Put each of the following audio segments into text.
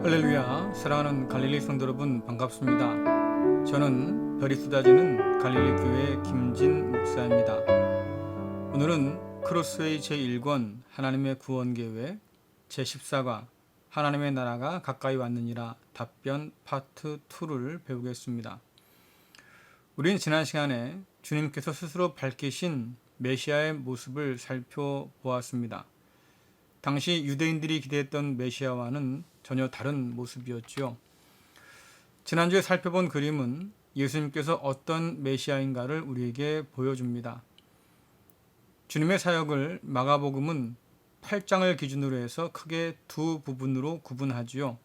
할렐루야, 사랑하는 갈릴리 성도 여러분 반갑습니다. 저는 별이 쏟아지는 갈릴리 교회 김진 목사입니다. 오늘은 크로스웨이 제1권 하나님의 구원 계획 제14과 하나님의 나라가 가까이 왔느니라 답변 파트 2를 배우겠습니다. 우리는 지난 시간에 주님께서 스스로 밝히신 메시아의 모습을 살펴보았습니다. 당시 유대인들이 기대했던 메시아와는 전혀 다른 모습이었죠. 지난주에 살펴본 그림은 예수님께서 어떤 메시아인가를 우리에게 보여줍니다. 주님의 사역을 마가복음은 8장을 기준으로 해서 크게 두 부분으로 구분하지요.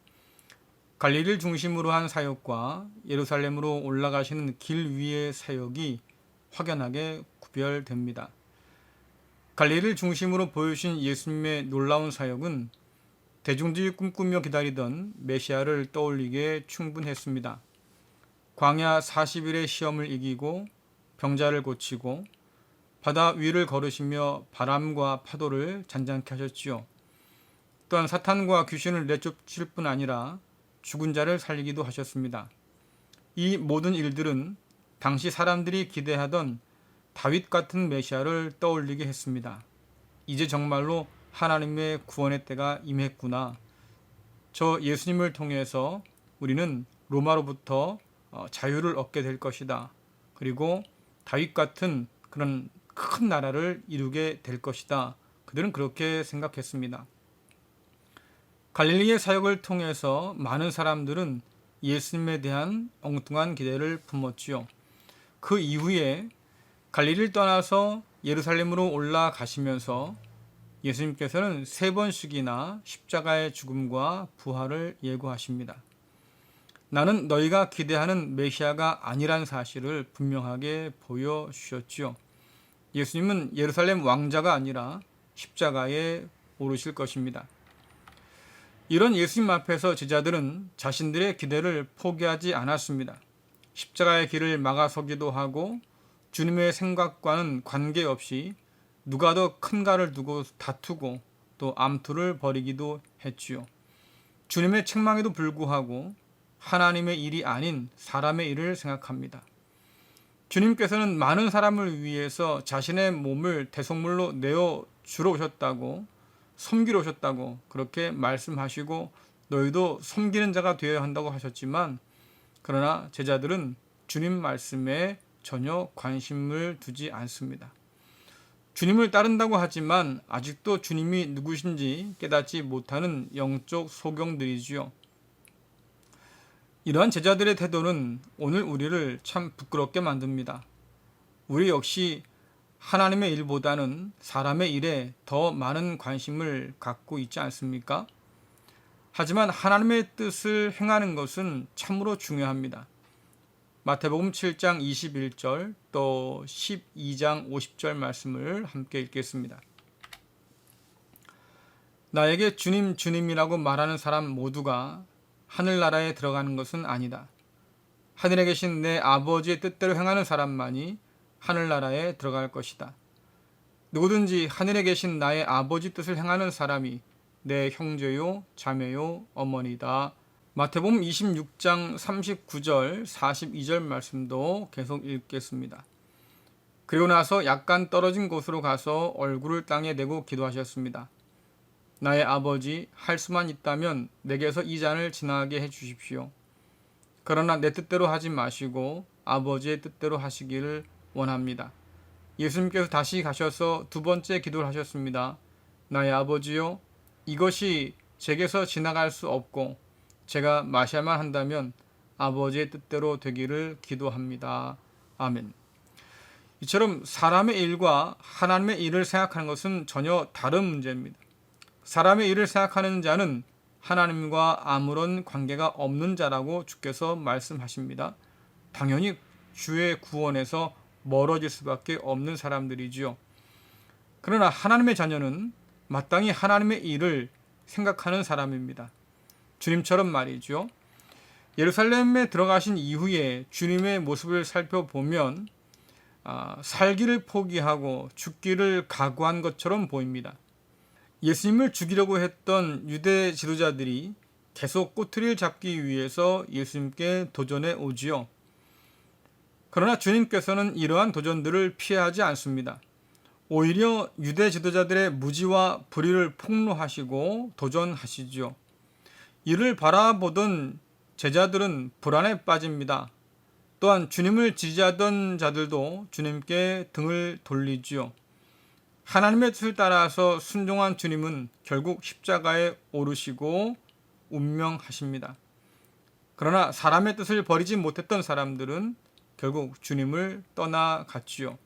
갈릴리를 중심으로 한 사역과 예루살렘으로 올라가시는 길 위의 사역이 확연하게 구별됩니다. 갈릴리를 중심으로 보여주신 예수님의 놀라운 사역은 대중들이 꿈꾸며 기다리던 메시아를 떠올리기에 충분했습니다. 광야 40일의 시험을 이기고 병자를 고치고 바다 위를 걸으시며 바람과 파도를 잔잔케 하셨지요. 또한 사탄과 귀신을 내쫓을 뿐 아니라 죽은 자를 살리기도 하셨습니다. 이 모든 일들은 당시 사람들이 기대하던 다윗 같은 메시아를 떠올리게 했습니다. 이제 정말로 하나님의 구원의 때가 임했구나. 저 예수님을 통해서 우리는 로마로부터 자유를 얻게 될 것이다. 그리고 다윗 같은 그런 큰 나라를 이루게 될 것이다. 그들은 그렇게 생각했습니다. 갈릴리의 사역을 통해서 많은 사람들은 예수님에 대한 엉뚱한 기대를 품었지요. 그 이후에 갈릴리를 떠나서 예루살렘으로 올라가시면서 예수님께서는 3번씩이나 십자가의 죽음과 부활을 예고하십니다. 나는 너희가 기대하는 메시아가 아니란 사실을 분명하게 보여주셨지요. 예수님은 예루살렘 왕자가 아니라 십자가에 오르실 것입니다. 이런 예수님 앞에서 제자들은 자신들의 기대를 포기하지 않았습니다. 십자가의 길을 막아서기도 하고 주님의 생각과는 관계없이 누가 더 큰가를 두고 다투고 또 암투를 벌이기도 했지요. 주님의 책망에도 불구하고 하나님의 일이 아닌 사람의 일을 생각합니다. 주님께서는 많은 사람을 위해서 자신의 몸을 대속물로 내어 주러 오셨다고, 섬기러 오셨다고 그렇게 말씀하시고 너희도 섬기는 자가 되어야 한다고 하셨지만, 그러나 제자들은 주님 말씀에 전혀 관심을 두지 않습니다. 주님을 따른다고 하지만 아직도 주님이 누구신지 깨닫지 못하는 영적 소경들이지요. 이러한 제자들의 태도는 오늘 우리를 참 부끄럽게 만듭니다. 우리 역시 하나님의 일보다는 사람의 일에 더 많은 관심을 갖고 있지 않습니까? 하지만 하나님의 뜻을 행하는 것은 참으로 중요합니다. 마태복음 7장 21절 또 12장 50절 말씀을 함께 읽겠습니다. 나에게 주님 주님이라고 말하는 사람 모두가 하늘나라에 들어가는 것은 아니다. 하늘에 계신 내 아버지의 뜻대로 행하는 사람만이 하늘나라에 들어갈 것이다. 누구든지 하늘에 계신 나의 아버지 뜻을 행하는 사람이 내 형제요 자매요 어머니다. 마태복음 26장 39절 42절 말씀도 계속 읽겠습니다. 그리고 나서 약간 떨어진 곳으로 가서 얼굴을 땅에 대고 기도하셨습니다. 나의 아버지, 할 수만 있다면 내게서 이 잔을 지나게 해 주십시오. 그러나 내 뜻대로 하지 마시고 아버지의 뜻대로 하시기를 원합니다. 예수님께서 다시 가셔서 두 번째 기도를 하셨습니다. 나의 아버지요, 이것이 제게서 지나갈 수 없고 제가 마셔야만 한다면 아버지의 뜻대로 되기를 기도합니다. 아멘. 이처럼 사람의 일과 하나님의 일을 생각하는 것은 전혀 다른 문제입니다. 사람의 일을 생각하는 자는 하나님과 아무런 관계가 없는 자라고 주께서 말씀하십니다. 당연히 주의 구원에서 멀어질 수밖에 없는 사람들이지요. 그러나 하나님의 자녀는 마땅히 하나님의 일을 생각하는 사람입니다. 주님처럼 말이죠. 예루살렘에 들어가신 이후에 주님의 모습을 살펴보면 살기를 포기하고 죽기를 각오한 것처럼 보입니다. 예수님을 죽이려고 했던 유대 지도자들이 계속 꼬투리를 잡기 위해서 예수님께 도전해 오지요. 그러나 주님께서는 이러한 도전들을 피하지 않습니다. 오히려 유대 지도자들의 무지와 불의를 폭로하시고 도전하시지요. 이를 바라보던 제자들은 불안에 빠집니다. 또한 주님을 지지하던 자들도 주님께 등을 돌리지요. 하나님의 뜻을 따라서 순종한 주님은 결국 십자가에 오르시고 운명하십니다. 그러나 사람의 뜻을 버리지 못했던 사람들은 결국 주님을 떠나갔지요.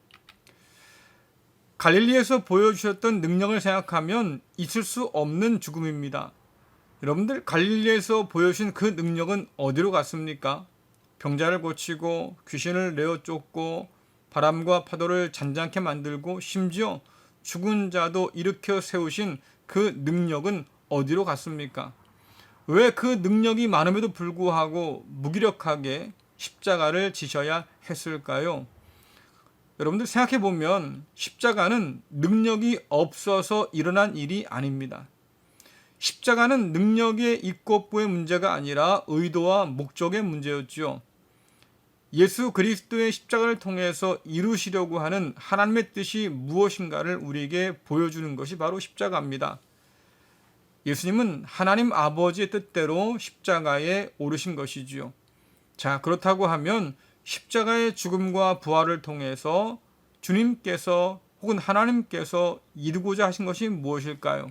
갈릴리에서 보여주셨던 능력을 생각하면 있을 수 없는 죽음입니다. 여러분들, 갈릴리에서 보여주신 그 능력은 어디로 갔습니까? 병자를 고치고 귀신을 내어 쫓고 바람과 파도를 잔잔케 만들고 심지어 죽은 자도 일으켜 세우신 그 능력은 어디로 갔습니까? 왜 그 능력이 많음에도 불구하고 무기력하게 십자가를 지셔야 했을까요? 여러분들 생각해 보면 십자가는 능력이 없어서 일어난 일이 아닙니다. 십자가는 능력의 있고없고의 문제가 아니라 의도와 목적의 문제였죠. 예수 그리스도의 십자가를 통해서 이루시려고 하는 하나님의 뜻이 무엇인가를 우리에게 보여주는 것이 바로 십자가입니다. 예수님은 하나님 아버지의 뜻대로 십자가에 오르신 것이지요. 자, 그렇다고 하면 십자가의 죽음과 부활을 통해서 주님께서 혹은 하나님께서 이루고자 하신 것이 무엇일까요?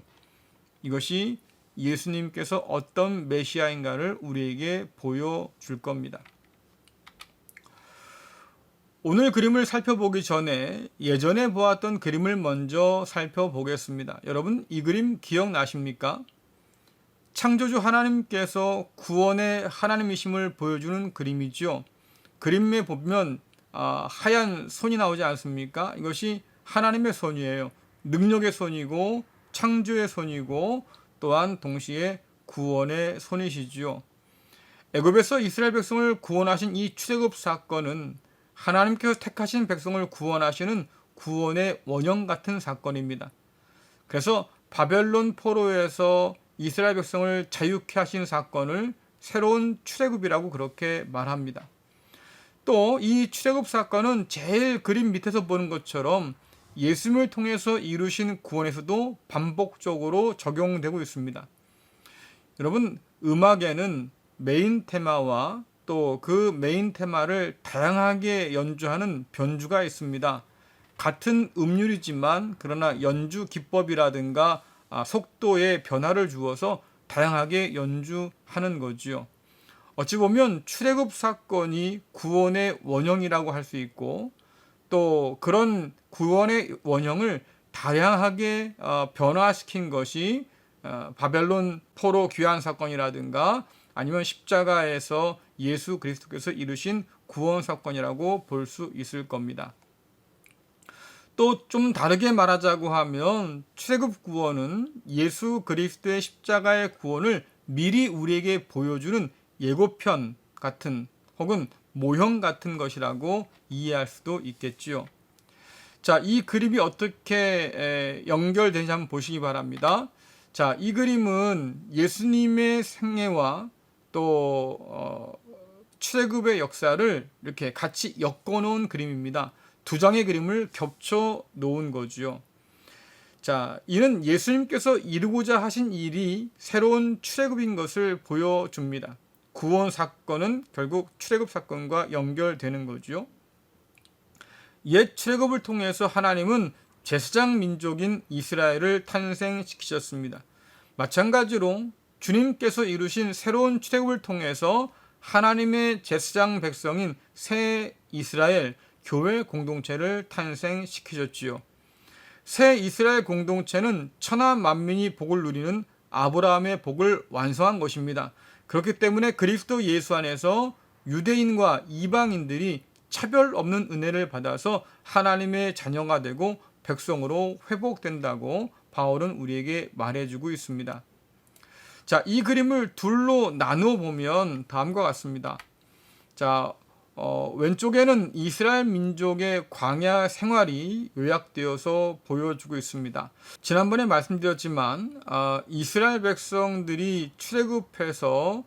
이것이 예수님께서 어떤 메시아인가를 우리에게 보여줄 겁니다. 오늘 그림을 살펴보기 전에 예전에 보았던 그림을 먼저 살펴보겠습니다. 여러분, 이 그림 기억나십니까? 창조주 하나님께서 구원의 하나님이심을 보여주는 그림이죠. 그림에 보면 하얀 손이 나오지 않습니까? 이것이 하나님의 손이에요. 능력의 손이고 창조의 손이고 또한 동시에 구원의 손이시지요. 애굽에서 이스라엘 백성을 구원하신 이 출애굽 사건은 하나님께서 택하신 백성을 구원하시는 구원의 원형 같은 사건입니다. 그래서 바벨론 포로에서 이스라엘 백성을 자유케 하신 사건을 새로운 출애굽이라고 그렇게 말합니다. 또 이 출애굽 사건은 제일 그림 밑에서 보는 것처럼 예수님을 통해서 이루신 구원에서도 반복적으로 적용되고 있습니다. 여러분, 음악에는 메인 테마와 또 그 메인 테마를 다양하게 연주하는 변주가 있습니다. 같은 음률이지만 그러나 연주 기법이라든가 속도의 변화를 주어서 다양하게 연주하는 거지요. 어찌 보면 출애굽 사건이 구원의 원형이라고 할 수 있고 또 그런 구원의 원형을 다양하게 변화시킨 것이 바벨론 포로 귀환 사건이라든가 아니면 십자가에서 예수 그리스도께서 이루신 구원 사건이라고 볼 수 있을 겁니다. 또 좀 다르게 말하자고 하면 출애굽 구원은 예수 그리스도의 십자가의 구원을 미리 우리에게 보여주는 예고편 같은 혹은 모형 같은 것이라고 이해할 수도 있겠지요. 자, 이 그림이 어떻게 연결되는지 한번 보시기 바랍니다. 자, 이 그림은 예수님의 생애와 또 출애굽의 역사를 이렇게 같이 엮어 놓은 그림입니다. 두 장의 그림을 겹쳐 놓은 거죠. 자, 이는 예수님께서 이루고자 하신 일이 새로운 출애굽인 것을 보여줍니다. 구원 사건은 결국 출애굽 사건과 연결되는 거죠. 옛 출애굽을 통해서 하나님은 제사장 민족인 이스라엘을 탄생시키셨습니다. 마찬가지로 주님께서 이루신 새로운 출애굽을 통해서 하나님의 제사장 백성인 새 이스라엘 교회 공동체를 탄생시키셨지요. 새 이스라엘 공동체는 천하 만민이 복을 누리는 아브라함의 복을 완성한 것입니다. 그렇기 때문에 그리스도 예수 안에서 유대인과 이방인들이 차별 없는 은혜를 받아서 하나님의 자녀가 되고 백성으로 회복된다고 바울은 우리에게 말해주고 있습니다. 자, 이 그림을 둘로 나누어 보면 다음과 같습니다. 자, 왼쪽에는 이스라엘 민족의 광야 생활이 요약되어서 보여주고 있습니다. 지난번에 말씀드렸지만 이스라엘 백성들이 출애굽해서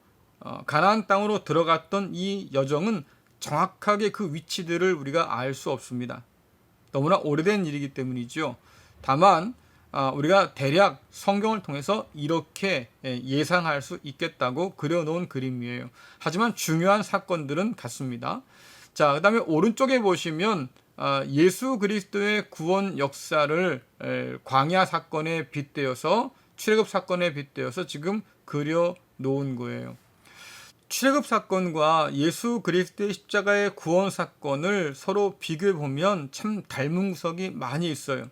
가나안 땅으로 들어갔던 이 여정은 정확하게 그 위치들을 우리가 알 수 없습니다. 너무나 오래된 일이기 때문이죠. 다만 우리가 대략 성경을 통해서 이렇게 예상할 수 있겠다고 그려놓은 그림이에요. 하지만 중요한 사건들은 같습니다. 자, 그 다음에 오른쪽에 보시면 예수 그리스도의 구원 역사를 광야 사건에 빗대어서 출애굽 사건에 빗대어서 지금 그려놓은 거예요. 출애굽 사건과 예수 그리스도의 십자가의 구원 사건을 서로 비교해 보면 참 닮은 구석이 많이 있어요.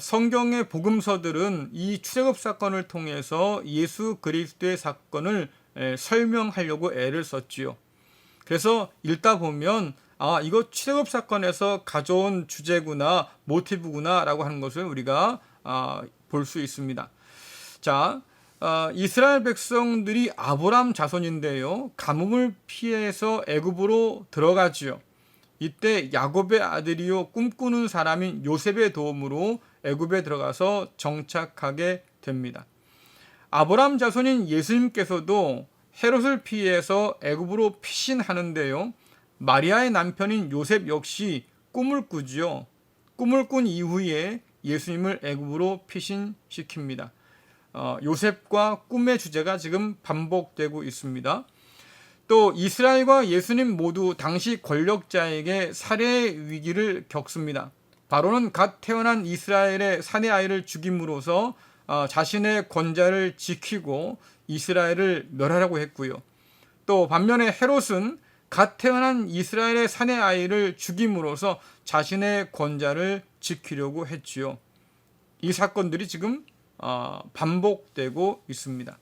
성경의 복음서들은 이 출애굽 사건을 통해서 예수 그리스도의 사건을 설명하려고 애를 썼지요. 그래서 읽다 보면 이거 출애굽 사건에서 가져온 주제구나, 모티브구나 라고 하는 것을 우리가 볼 수 있습니다. 자, 이스라엘 백성들이 아브람 자손인데요, 가뭄을 피해서 애굽으로 들어가지요. 이때 야곱의 아들이요 꿈꾸는 사람인 요셉의 도움으로 애굽에 들어가서 정착하게 됩니다. 아브람 자손인 예수님께서도 헤롯을 피해서 애굽으로 피신하는데요, 마리아의 남편인 요셉 역시 꿈을 꾸지요. 꿈을 꾼 이후에 예수님을 애굽으로 피신시킵니다. 요셉과 꿈의 주제가 지금 반복되고 있습니다. 또 이스라엘과 예수님 모두 당시 권력자에게 살해의 위기를 겪습니다. 바로는 갓 태어난 이스라엘의 사내 아이를 죽임으로써 자신의 권좌를 지키고 이스라엘을 멸하려고 했고요. 또 반면에 헤롯은 갓 태어난 이스라엘의 사내 아이를 죽임으로써 자신의 권좌를 지키려고 했지요. 이 사건들이 지금 반복되고 있습니다.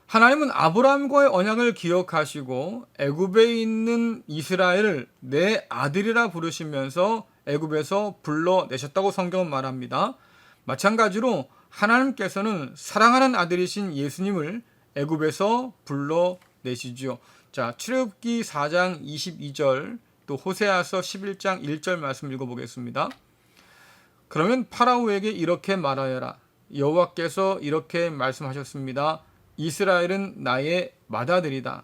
하나님은 아브라함과의 언약을 기억하시고 애굽에 있는 이스라엘을 내 아들이라 부르시면서 애굽에서 불러내셨다고 성경은 말합니다. 마찬가지로 하나님께서는 사랑하는 아들이신 예수님을 애굽에서 불러내시죠. 자, 출애굽기 4장 22절 또 호세아서 11장 1절 말씀 읽어보겠습니다. 그러면 파라오에게 이렇게 말하여라. 여호와께서 이렇게 말씀하셨습니다. 이스라엘은 나의 맏아들이다.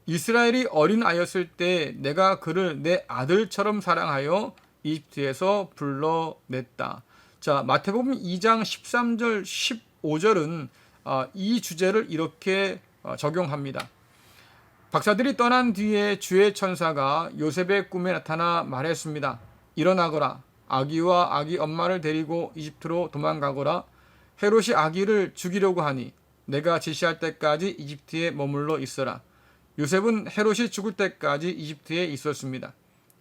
이스라엘이 어린 아이였을 때 내가 그를 내 아들처럼 사랑하여 이집트에서 불러냈다. 자, 마태복음 2장 13절 15절은 이 주제를 이렇게 적용합니다. 박사들이 떠난 뒤에 주의 천사가 요셉의 꿈에 나타나 말했습니다. 일어나거라. 아기와 아기 엄마를 데리고 이집트로 도망가거라. 헤롯이 아기를 죽이려고 하니 내가 지시할 때까지 이집트에 머물러 있어라. 요셉은 헤롯이 죽을 때까지 이집트에 있었습니다.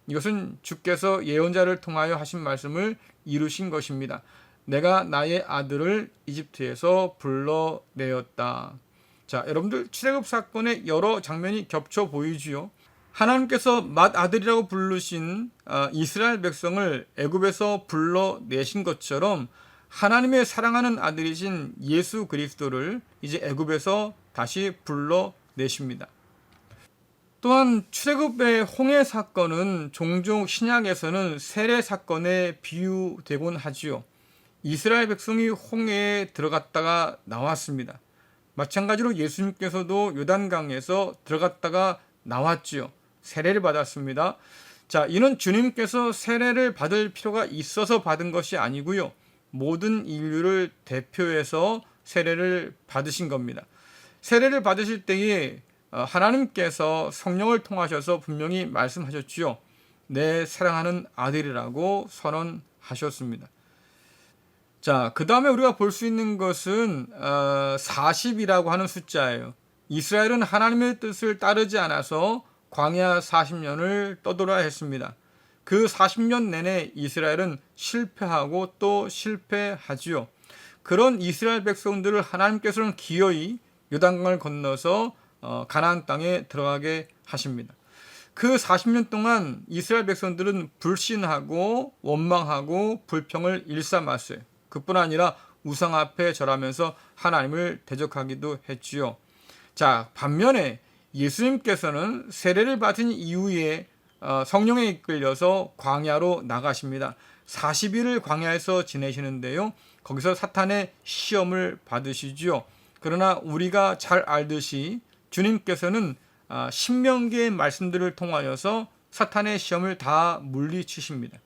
이것은 주께서 예언자를 통하여 하신 말씀을 이루신 것입니다. 내가 나의 아들을 이집트에서 불러내었다. 자, 여러분들 출애굽 사건의 여러 장면이 겹쳐 보이지요. 하나님께서 맏아들이라고 부르신 이스라엘 백성을 애굽에서 불러내신 것처럼 하나님의 사랑하는 아들이신 예수 그리스도를 이제 애굽에서 다시 불러내십니다. 또한 출애굽의 홍해 사건은 종종 신약에서는 세례 사건에 비유되곤 하지요. 이스라엘 백성이 홍해에 들어갔다가 나왔습니다. 마찬가지로 예수님께서도 요단강에서 들어갔다가 나왔지요. 세례를 받았습니다. 자, 이는 주님께서 세례를 받을 필요가 있어서 받은 것이 아니고요. 모든 인류를 대표해서 세례를 받으신 겁니다. 세례를 받으실 때에 하나님께서 성령을 통하셔서 분명히 말씀하셨지요. 내 사랑하는 아들이라고 선언하셨습니다. 자, 그 다음에 우리가 볼 수 있는 것은 40이라고 하는 숫자예요. 이스라엘은 하나님의 뜻을 따르지 않아서 광야 40년을 떠돌아야 했습니다. 그 40년 내내 이스라엘은 실패하고 또 실패하지요. 그런 이스라엘 백성들을 하나님께서는 기어이 요단강을 건너서 가나안 땅에 들어가게 하십니다. 그 40년 동안 이스라엘 백성들은 불신하고 원망하고 불평을 일삼았어요. 그뿐 아니라 우상 앞에 절하면서 하나님을 대적하기도 했지요. 자, 반면에 예수님께서는 세례를 받은 이후에 성령에 이끌려서 광야로 나가십니다. 40일을 광야에서 지내시는데요. 거기서 사탄의 시험을 받으시죠. 그러나 우리가 잘 알듯이 주님께서는 신명기의 말씀들을 통하여서 사탄의 시험을 다 물리치십니다.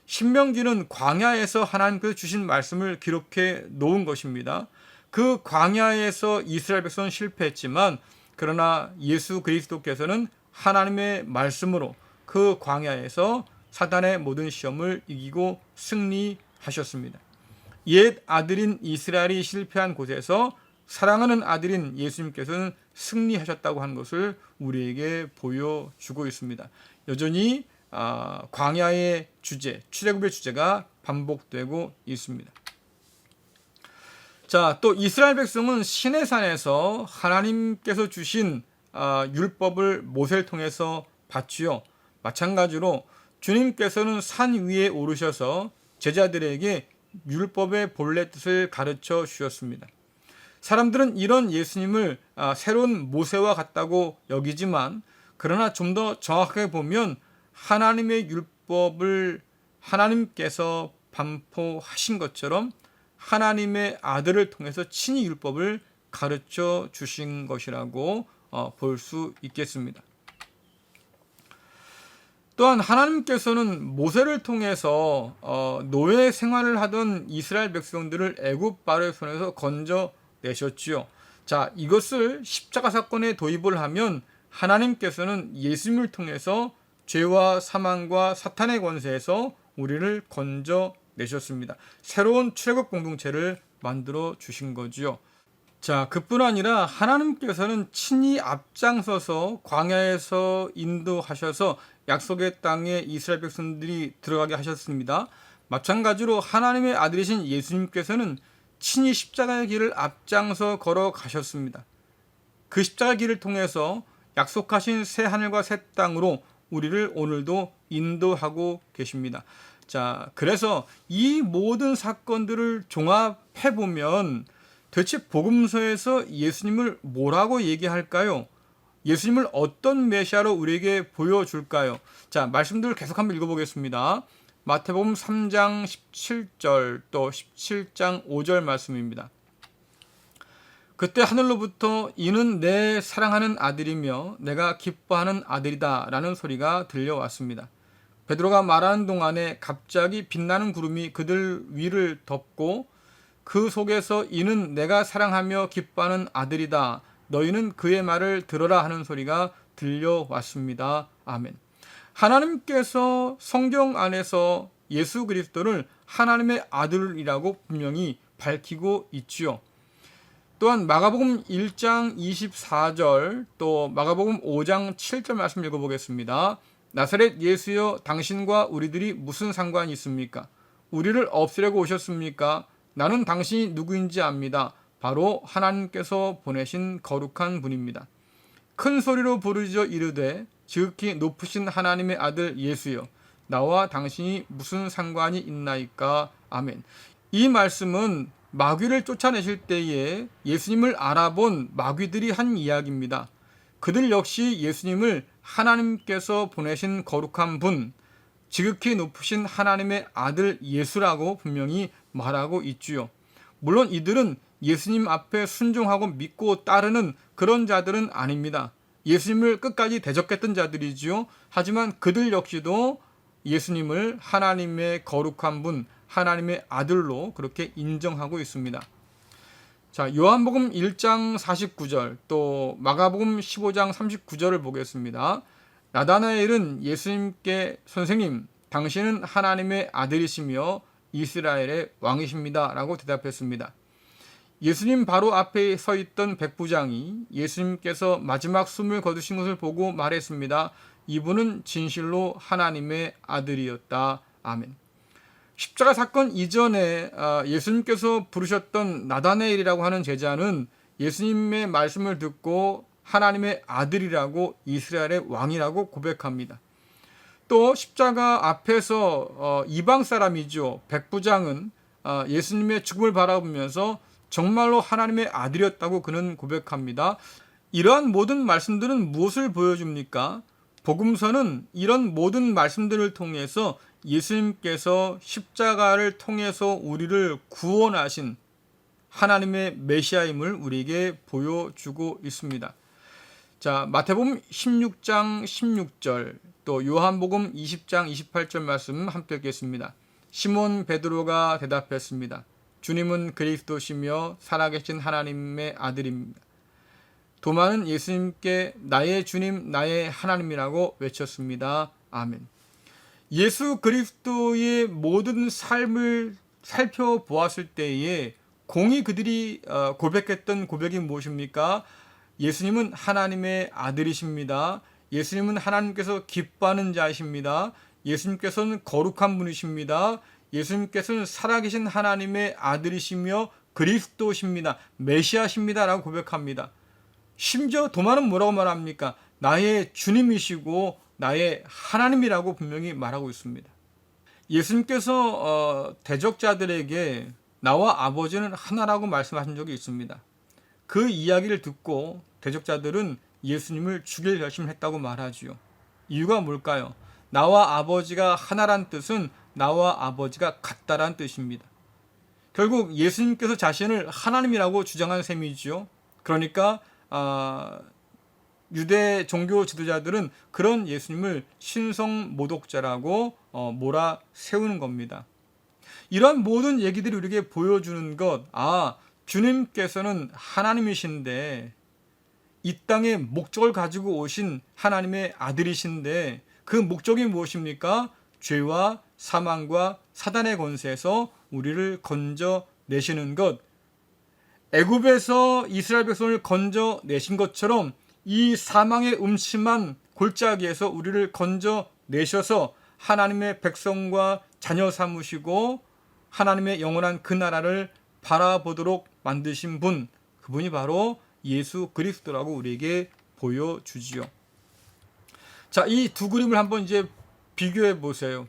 신명기는 광야에서 하나님께서 주신 말씀을 기록해 놓은 것입니다. 그 광야에서 이스라엘 백성은 실패했지만 그러나 예수 그리스도께서는 하나님의 말씀으로 그 광야에서 사탄의 모든 시험을 이기고 승리하셨습니다. 옛 아들인 이스라엘이 실패한 곳에서 사랑하는 아들인 예수님께서는 승리하셨다고 하는 것을 우리에게 보여주고 있습니다. 여전히 광야의 주제, 출애굽의 주제가 반복되고 있습니다. 자, 또 이스라엘 백성은 시내산에서 하나님께서 주신 율법을 모세를 통해서 받지요. 마찬가지로 주님께서는 산 위에 오르셔서 제자들에게 율법의 본래 뜻을 가르쳐 주셨습니다. 사람들은 이런 예수님을 새로운 모세와 같다고 여기지만 그러나 좀 더 정확하게 보면 하나님의 율법을 하나님께서 반포하신 것처럼 하나님의 아들을 통해서 친히 율법을 가르쳐 주신 것이라고 볼 수 있겠습니다. 또한 하나님께서는 모세를 통해서 노예 생활을 하던 이스라엘 백성들을 애굽 바로의 손에서 건져내셨지요. 자, 이것을 십자가 사건에 도입을 하면 하나님께서는 예수님을 통해서 죄와 사망과 사탄의 권세에서 우리를 건져내셨습니다. 새로운 출애굽 공동체를 만들어 주신 거지요. 자, 그뿐 아니라 하나님께서는 친히 앞장서서 광야에서 인도하셔서 약속의 땅에 이스라엘 백성들이 들어가게 하셨습니다. 마찬가지로 하나님의 아들이신 예수님께서는 친히 십자가의 길을 앞장서 걸어가셨습니다. 그 십자가의 길을 통해서 약속하신 새 하늘과 새 땅으로 우리를 오늘도 인도하고 계십니다. 자, 그래서 이 모든 사건들을 종합해보면 도대체 복음서에서 예수님을 뭐라고 얘기할까요? 예수님을 어떤 메시아로 우리에게 보여줄까요? 자, 말씀들을 계속 한번 읽어보겠습니다. 마태복음 3장 17절 또 17장 5절 말씀입니다. 그때 하늘로부터 이는 내 사랑하는 아들이며 내가 기뻐하는 아들이다 라는 소리가 들려왔습니다. 베드로가 말하는 동안에 갑자기 빛나는 구름이 그들 위를 덮고 그 속에서 이는 내가 사랑하며 기뻐하는 아들이다. 너희는 그의 말을 들어라 하는 소리가 들려왔습니다. 아멘. 하나님께서 성경 안에서 예수 그리스도를 하나님의 아들이라고 분명히 밝히고 있지요. 또한 마가복음 1장 24절 또 마가복음 5장 7절 말씀 읽어보겠습니다. 나사렛 예수여 당신과 우리들이 무슨 상관이 있습니까? 우리를 없애려고 오셨습니까? 나는 당신이 누구인지 압니다. 바로 하나님께서 보내신 거룩한 분입니다. 큰 소리로 부르짖어 이르되 지극히 높으신 하나님의 아들 예수여 나와 당신이 무슨 상관이 있나이까. 아멘. 이 말씀은 마귀를 쫓아내실 때에 예수님을 알아본 마귀들이 한 이야기입니다. 그들 역시 예수님을 하나님께서 보내신 거룩한 분, 지극히 높으신 하나님의 아들 예수라고 분명히 말하고 있지요. 물론 이들은 예수님 앞에 순종하고 믿고 따르는 그런 자들은 아닙니다. 예수님을 끝까지 대적했던 자들이지요. 하지만 그들 역시도 예수님을 하나님의 거룩한 분, 하나님의 아들로 그렇게 인정하고 있습니다. 자, 요한복음 1장 49절 또 마가복음 15장 39절을 보겠습니다. 나다나엘은 예수님께 선생님, 당신은 하나님의 아들이시며 이스라엘의 왕이십니다 라고 대답했습니다. 예수님 바로 앞에 서 있던 백부장이 예수님께서 마지막 숨을 거두신 것을 보고 말했습니다. 이분은 진실로 하나님의 아들이었다. 아멘. 십자가 사건 이전에 예수님께서 부르셨던 나다나엘이라고 하는 제자는 예수님의 말씀을 듣고 하나님의 아들이라고 이스라엘의 왕이라고 고백합니다. 또 십자가 앞에서 이방 사람이죠. 백부장은 예수님의 죽음을 바라보면서 정말로 하나님의 아들이었다고 그는 고백합니다. 이러한 모든 말씀들은 무엇을 보여줍니까? 복음서는 이런 모든 말씀들을 통해서 예수님께서 십자가를 통해서 우리를 구원하신 하나님의 메시아임을 우리에게 보여주고 있습니다. 자, 마태복음 16장 16절, 또 요한복음 20장 28절 말씀 함께 읽겠습니다. 시몬 베드로가 대답했습니다. 주님은 그리스도시며 살아계신 하나님의 아들입니다. 도마는 예수님께 나의 주님, 나의 하나님이라고 외쳤습니다. 아멘. 예수 그리스도의 모든 삶을 살펴보았을 때에 공히 그들이 고백했던 고백이 무엇입니까? 예수님은 하나님의 아들이십니다. 예수님은 하나님께서 기뻐하는 자이십니다. 예수님께서는 거룩한 분이십니다. 예수님께서는 살아계신 하나님의 아들이시며 그리스도십니다. 메시아십니다. 라고 고백합니다. 심지어 도마는 뭐라고 말합니까? 나의 주님이시고 나의 하나님이라고 분명히 말하고 있습니다. 예수님께서 대적자들에게 나와 아버지는 하나라고 말씀하신 적이 있습니다. 그 이야기를 듣고 대적자들은 예수님을 죽일 결심을 했다고 말하지요. 이유가 뭘까요? 나와 아버지가 하나란 뜻은 나와 아버지가 같다란 뜻입니다. 결국 예수님께서 자신을 하나님이라고 주장한 셈이지요. 그러니까 유대 종교 지도자들은 그런 예수님을 신성 모독자라고 몰아 세우는 겁니다. 이러한 모든 얘기들이 우리에게 보여주는 것, 주님께서는 하나님이신데 이 땅에 목적을 가지고 오신 하나님의 아들이신데 그 목적이 무엇입니까? 죄와 사망과 사단의 권세에서 우리를 건져내시는 것. 애굽에서 이스라엘 백성을 건져내신 것처럼 이 사망의 음침한 골짜기에서 우리를 건져내셔서 하나님의 백성과 자녀 삼으시고 하나님의 영원한 그 나라를 바라보도록 만드신 분, 그분이 바로 예수 그리스도라고 우리에게 보여주지요. 자, 이 두 그림을 한번 이제 비교해 보세요.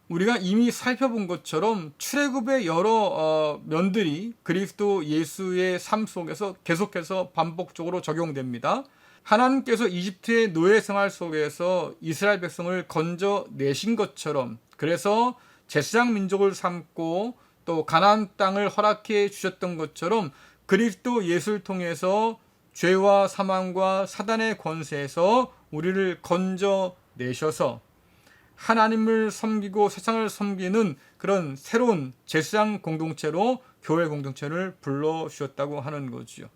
우리가 이미 살펴본 것처럼 출애굽의 여러 면들이 그리스도 예수의 삶 속에서 계속해서 반복적으로 적용됩니다. 하나님께서 이집트의 노예 생활 속에서 이스라엘 백성을 건져내신 것처럼, 그래서 제사장 민족을 삼고 또 가나안 땅을 허락해 주셨던 것처럼 그리스도 예수를 통해서 죄와 사망과 사단의 권세에서 우리를 건져내셔서 하나님을 섬기고 세상을 섬기는 그런 새로운 제사장 공동체로 교회 공동체를 불러주셨다고 하는 거지요.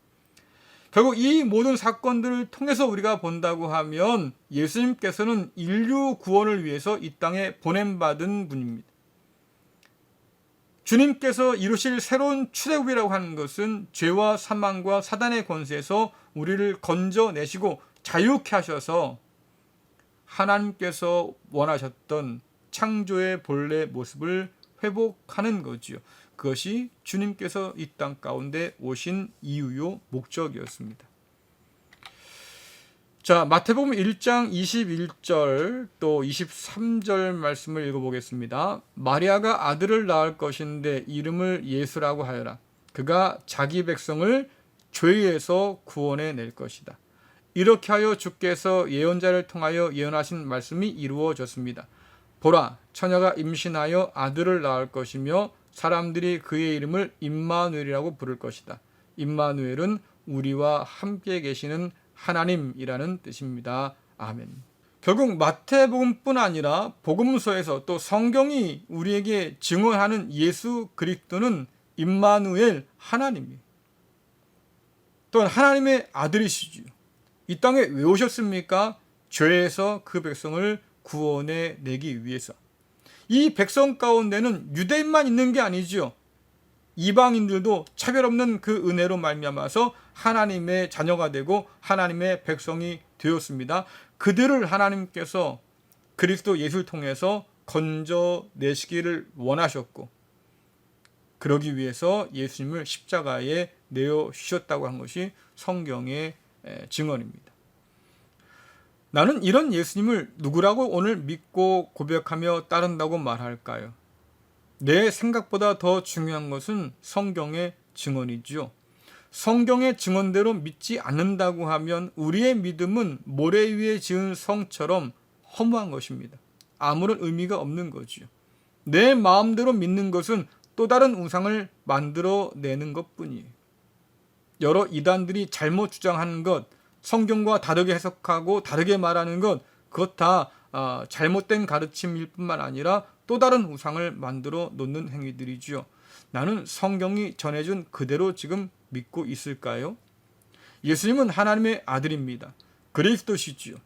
결국 이 모든 사건들을 통해서 우리가 본다고 하면 예수님께서는 인류 구원을 위해서 이 땅에 보냄받은 분입니다. 주님께서 이루실 새로운 출애굽이라고 하는 것은 죄와 사망과 사단의 권세에서 우리를 건져내시고 자유케 하셔서 하나님께서 원하셨던 창조의 본래 모습을 회복하는 거지요. 그것이 주님께서 이 땅 가운데 오신 이유요 목적이었습니다. 자, 마태복음 1장 21절 또 23절 말씀을 읽어보겠습니다. 마리아가 아들을 낳을 것인데 이름을 예수라고 하여라. 그가 자기 백성을 죄에서 구원해 낼 것이다. 이렇게 하여 주께서 예언자를 통하여 예언하신 말씀이 이루어졌습니다. 보라, 처녀가 임신하여 아들을 낳을 것이며 사람들이 그의 이름을 임마누엘이라고 부를 것이다. 임마누엘은 우리와 함께 계시는 하나님이라는 뜻입니다. 아멘. 결국 마태복음뿐 아니라 복음서에서 또 성경이 우리에게 증언하는 예수 그리스도는 임마누엘, 하나님이에요. 또한 하나님의 아들이시죠. 이 땅에 왜 오셨습니까? 죄에서 그 백성을 구원해 내기 위해서. 이 백성 가운데는 유대인만 있는 게 아니죠. 이방인들도 차별 없는 그 은혜로 말미암아서 하나님의 자녀가 되고 하나님의 백성이 되었습니다. 그들을 하나님께서 그리스도 예수를 통해서 건져내시기를 원하셨고, 그러기 위해서 예수님을 십자가에 내어 주셨다고 한 것이 성경의 증언입니다. 나는 이런 예수님을 누구라고 오늘 믿고 고백하며 따른다고 말할까요? 내 생각보다 더 중요한 것은 성경의 증언이죠. 성경의 증언대로 믿지 않는다고 하면 우리의 믿음은 모래 위에 지은 성처럼 허무한 것입니다. 아무런 의미가 없는 거지요. 내 마음대로 믿는 것은 또 다른 우상을 만들어내는 것뿐이에요. 여러 이단들이 잘못 주장하는 것, 성경과 다르게 해석하고 다르게 말하는 것, 그것 다 잘못된 가르침일 뿐만 아니라 또 다른 우상을 만들어 놓는 행위들이지요. 나는 성경이 전해준 그대로 지금 믿고 있을까요? 예수님은 하나님의 아들입니다. 그리스도시지요.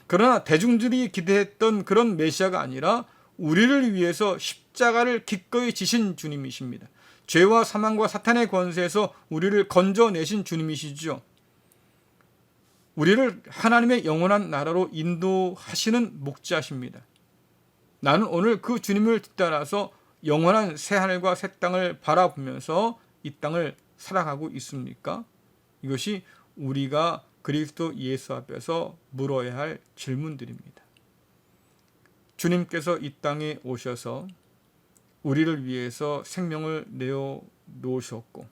그러나 대중들이 기대했던 그런 메시아가 아니라 우리를 위해서 십자가를 기꺼이 지신 주님이십니다. 죄와 사망과 사탄의 권세에서 우리를 건져내신 주님이시죠. 우리를 하나님의 영원한 나라로 인도하시는 목자십니다. 나는 오늘 그 주님을 뒤따라서 영원한 새하늘과 새 땅을 바라보면서 이 땅을 살아가고 있습니까? 이것이 우리가 그리스도 예수 앞에서 물어야 할 질문들입니다. 주님께서 이 땅에 오셔서 우리를 위해서 생명을 내어 놓으셨고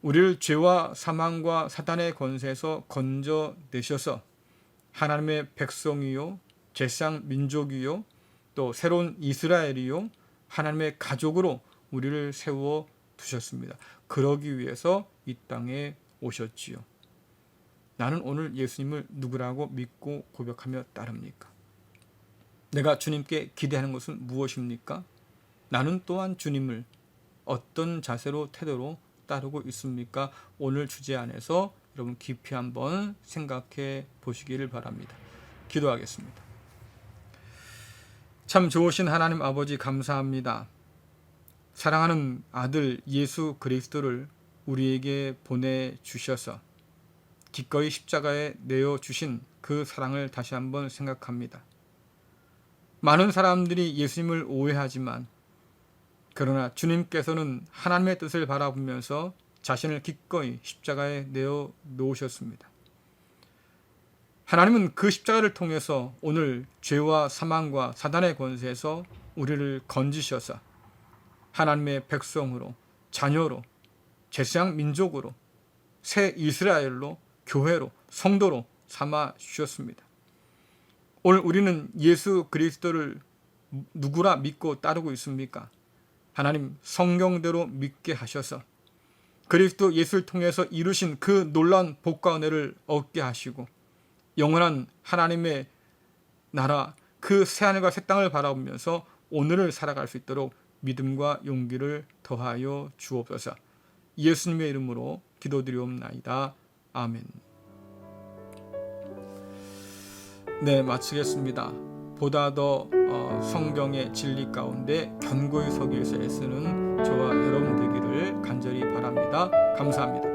우리를 죄와 사망과 사단의 권세에서 건져내셔서 하나님의 백성이요 제사장 민족이요 또 새로운 이스라엘이요 하나님의 가족으로 우리를 세워 두셨습니다. 그러기 위해서 이 땅에 오셨지요. 나는 오늘 예수님을 누구라고 믿고 고백하며 따릅니까? 내가 주님께 기대하는 것은 무엇입니까? 나는 또한 주님을 어떤 자세로 태도로 따르고 있습니까? 오늘 주제 안에서 여러분 깊이 한번 생각해 보시기를 바랍니다. 기도하겠습니다. 참 좋으신 하나님 아버지 감사합니다. 사랑하는 아들 예수 그리스도를 우리에게 보내주셔서 기꺼이 십자가에 내어주신 그 사랑을 다시 한번 생각합니다. 많은 사람들이 예수님을 오해하지만 그러나 주님께서는 하나님의 뜻을 바라보면서 자신을 기꺼이 십자가에 내어 놓으셨습니다. 하나님은 그 십자가를 통해서 오늘 죄와 사망과 사단의 권세에서 우리를 건지셔서 하나님의 백성으로, 자녀로, 제사장 민족으로, 새 이스라엘로, 교회로, 성도로 삼아 주셨습니다. 오늘 우리는 예수 그리스도를 누구라 믿고 따르고 있습니까? 하나님 성경대로 믿게 하셔서 그리스도 예수를 통해서 이루신 그 놀라운 복과 은혜를 얻게 하시고 영원한 하나님의 나라 그 새하늘과 새 땅을 바라보면서 오늘을 살아갈 수 있도록 믿음과 용기를 더하여 주옵소서. 예수님의 이름으로 기도드리옵나이다. 아멘. 네, 마치겠습니다. 보다 더 성경의 진리 가운데 견고히 서기 위해서 애쓰는 저와 여러분 되기를 간절히 바랍니다. 감사합니다.